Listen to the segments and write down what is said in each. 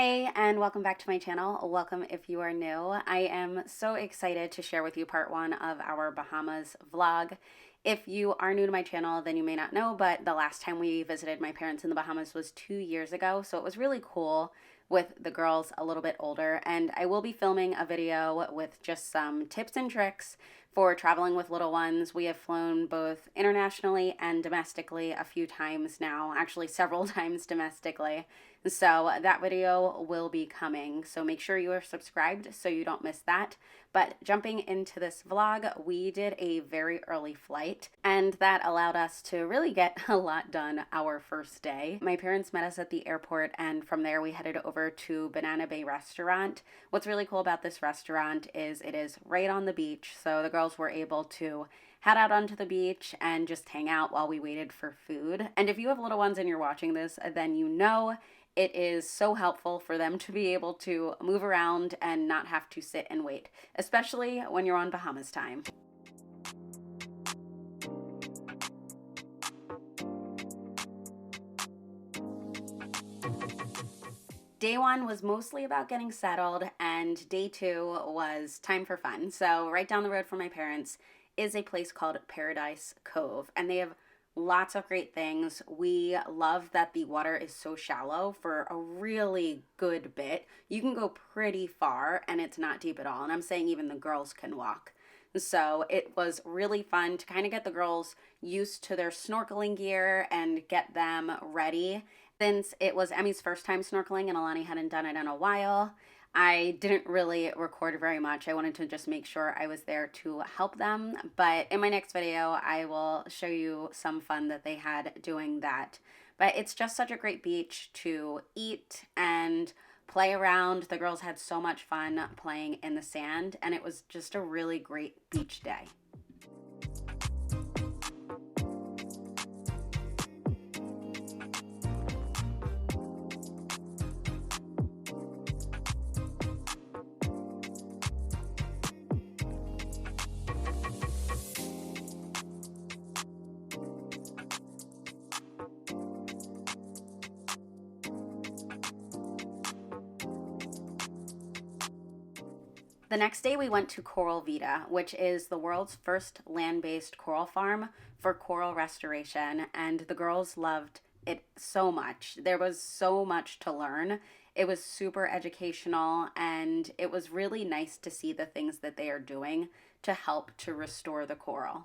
Hey, and welcome back to my channel. Welcome if you are new. I am so excited to share with you part one of our Bahamas vlog. If you are new to my channel, then you may not know, but the last time we visited my parents in the Bahamas was 2 years ago, so it was really cool with the girls a little bit older, and I will be filming a video with just some tips and tricks for traveling with little ones. We have flown both internationally and domestically a few times now, actually several times domestically. So that video will be coming. So make sure you are subscribed so you don't miss that. But jumping into this vlog, we did a very early flight, and that allowed us to really get a lot done our first day. My parents met us at the airport, and from there we headed over to Banana Bay Restaurant. What's really cool about this restaurant is it is right on the beach, so the girls were able to head out onto the beach and just hang out while we waited for food. And if you have little ones and you're watching this, then you know it is so helpful for them to be able to move around and not have to sit and wait, especially when you're on Bahamas time. Day one was mostly about getting settled, and day two was time for fun. So right down the road from my parents is a place called Paradise Cove, and they have lots of great things. We love that the water is so shallow for a really good bit. You can go pretty far and it's not deep at all. And I'm saying even the girls can walk. So it was really fun to kind of get the girls used to their snorkeling gear and get them ready. Since it was Emmy's first time snorkeling and Alani hadn't done it in a while, I didn't really record very much. I wanted to just make sure I was there to help them. But in my next video, I will show you some fun that they had doing that. But it's just such a great beach to eat and play around. The girls had so much fun playing in the sand, and it was just a really great beach day. The next day we went to Coral Vita, which is the world's first land-based coral farm for coral restoration, and the girls loved it so much. There was so much to learn. It was super educational, and it was really nice to see the things that they are doing to help to restore the coral.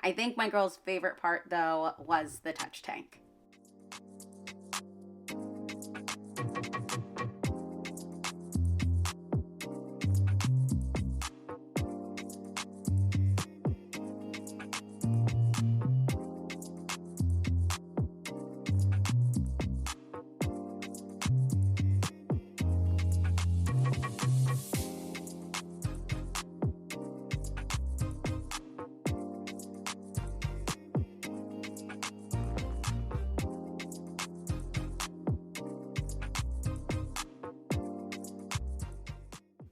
I think my girls' favorite part, though, was the touch tank.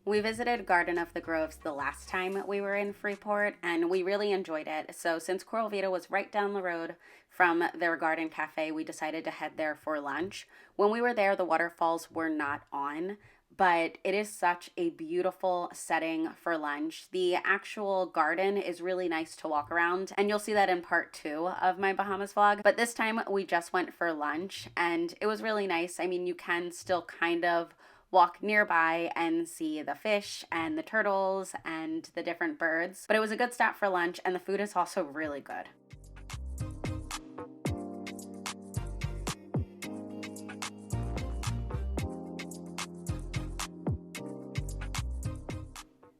We visited Garden of the Groves the last time we were in Freeport, and we really enjoyed it. So since Coral Vita was right down the road from their garden cafe, we decided to head there for lunch. When we were there, the waterfalls were not on, but it is such a beautiful setting for lunch. The actual garden is really nice to walk around, and you'll see that in part two of my Bahamas vlog. But this time we just went for lunch, and it was really nice. I mean, you can still kind of walk nearby and see the fish and the turtles and the different birds. But it was a good stop for lunch, and the food is also really good.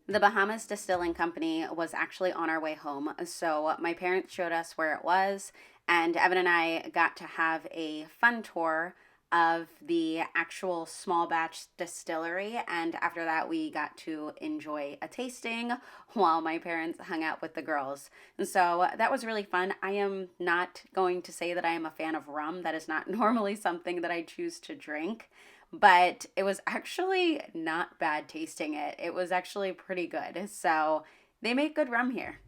The Bahamas Distilling Company was actually on our way home, so my parents showed us where it was, and Evan and I got to have a fun tour of the actual small batch distillery, and after that we got to enjoy a tasting while my parents hung out with the girls. And so that was really fun. I am not going to say that I am a fan of rum. That is not normally something that I choose to drink, but it was actually not bad tasting it. It was actually pretty good. So they make good rum here.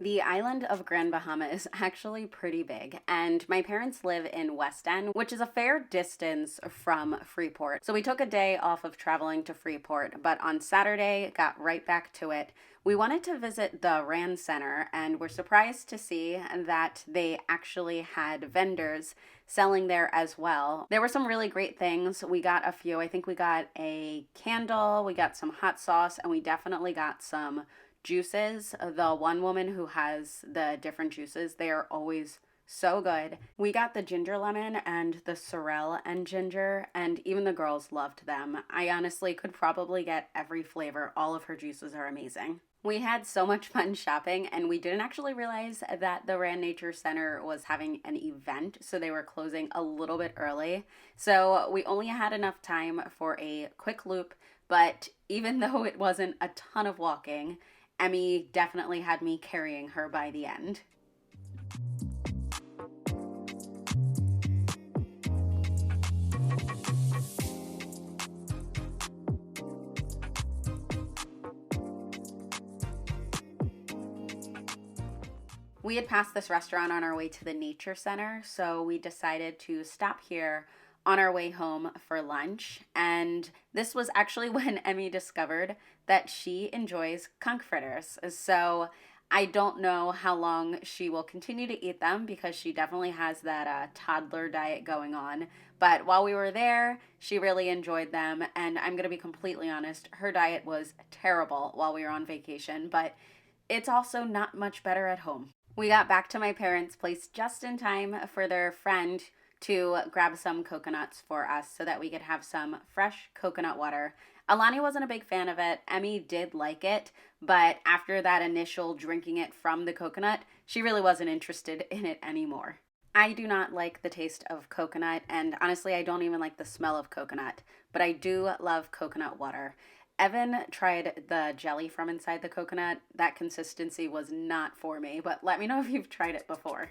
The island of Grand Bahama is actually pretty big, and my parents live in West End, which is a fair distance from Freeport. So we took a day off of traveling to Freeport, but on Saturday got right back to it. We wanted to visit the Rand Center, and were surprised to see that they actually had vendors selling there as well. There were some really great things. We got a few. I think we got a candle, we got some hot sauce, and we definitely got some juices. The one woman who has the different juices, they are always so good. We got the ginger lemon and the sorrel and ginger, and even the girls loved them. I honestly could probably get every flavor. All of her juices are amazing. We had so much fun shopping, and we didn't actually realize that the Rand Nature Center was having an event, so they were closing a little bit early. So we only had enough time for a quick loop, but even though it wasn't a ton of walking, Emmy definitely had me carrying her by the end. We had passed this restaurant on our way to the nature center, so we decided to stop here on our way home for lunch. And this was actually when Emmy discovered that she enjoys conch fritters. So I don't know how long she will continue to eat them, because she definitely has that toddler diet going on. But while we were there, she really enjoyed them. And I'm going to be completely honest, her diet was terrible while we were on vacation, but it's also not much better at home. We got back to my parents' place just in time for their friend to grab some coconuts for us so that we could have some fresh coconut water. Alani wasn't a big fan of it. Emmy did like it, but after that initial drinking it from the coconut, she really wasn't interested in it anymore. I do not like the taste of coconut, and honestly, I don't even like the smell of coconut, but I do love coconut water. Evan tried the jelly from inside the coconut. That consistency was not for me, but let me know if you've tried it before.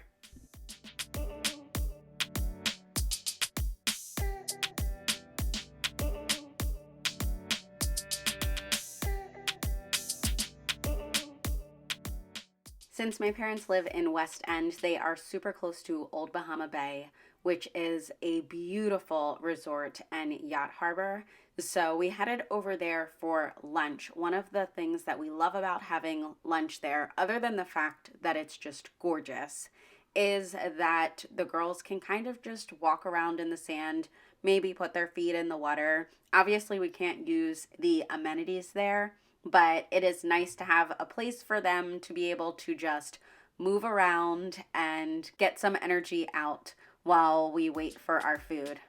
Since my parents live in West End, they are super close to Old Bahama Bay, which is a beautiful resort and yacht harbor. So we headed over there for lunch. One of the things that we love about having lunch there, other than the fact that it's just gorgeous, is that the girls can kind of just walk around in the sand, maybe put their feet in the water. Obviously, we can't use the amenities there, but it is nice to have a place for them to be able to just move around and get some energy out while we wait for our food.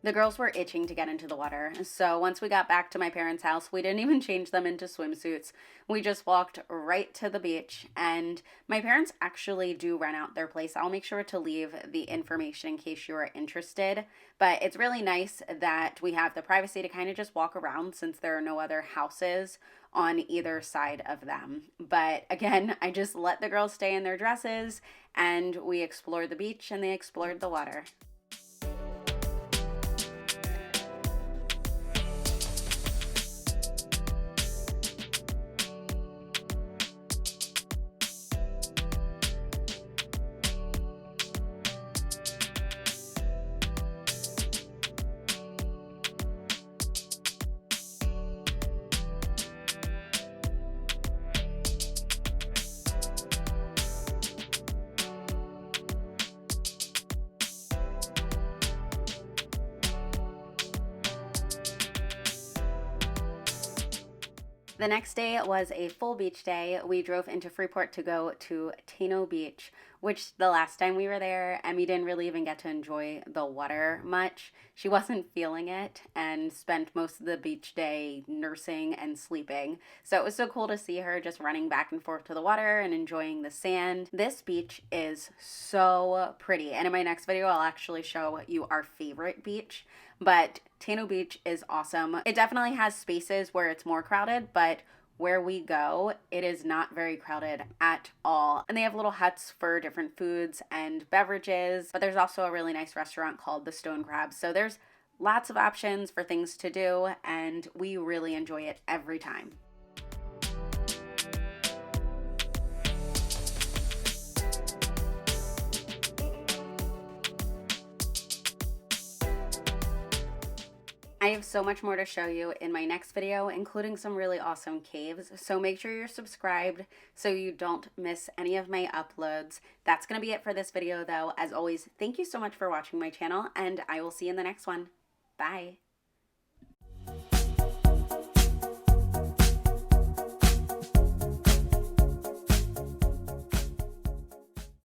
The girls were itching to get into the water, so once we got back to my parents' house, we didn't even change them into swimsuits. We just walked right to the beach, and my parents actually do rent out their place. I'll make sure to leave the information in case you are interested, but it's really nice that we have the privacy to kind of just walk around since there are no other houses on either side of them. But again, I just let the girls stay in their dresses, and we explored the beach and they explored the water. The next day was a full beach day. We drove into Freeport to go to Tano Beach, which the last time we were there, Emmy didn't really even get to enjoy the water much. She wasn't feeling it and spent most of the beach day nursing and sleeping. So it was so cool to see her just running back and forth to the water and enjoying the sand. This beach is so pretty. And in my next video, I'll actually show you our favorite beach. But Tano Beach is awesome. It definitely has spaces where it's more crowded, but where we go, it is not very crowded at all. And they have little huts for different foods and beverages, but there's also a really nice restaurant called the Stone Crab. So there's lots of options for things to do, and we really enjoy it every time. I have so much more to show you in my next video, including some really awesome caves. So make sure you're subscribed so you don't miss any of my uploads. That's going to be it for this video though. As always, thank you so much for watching my channel, and I will see you in the next one. Bye.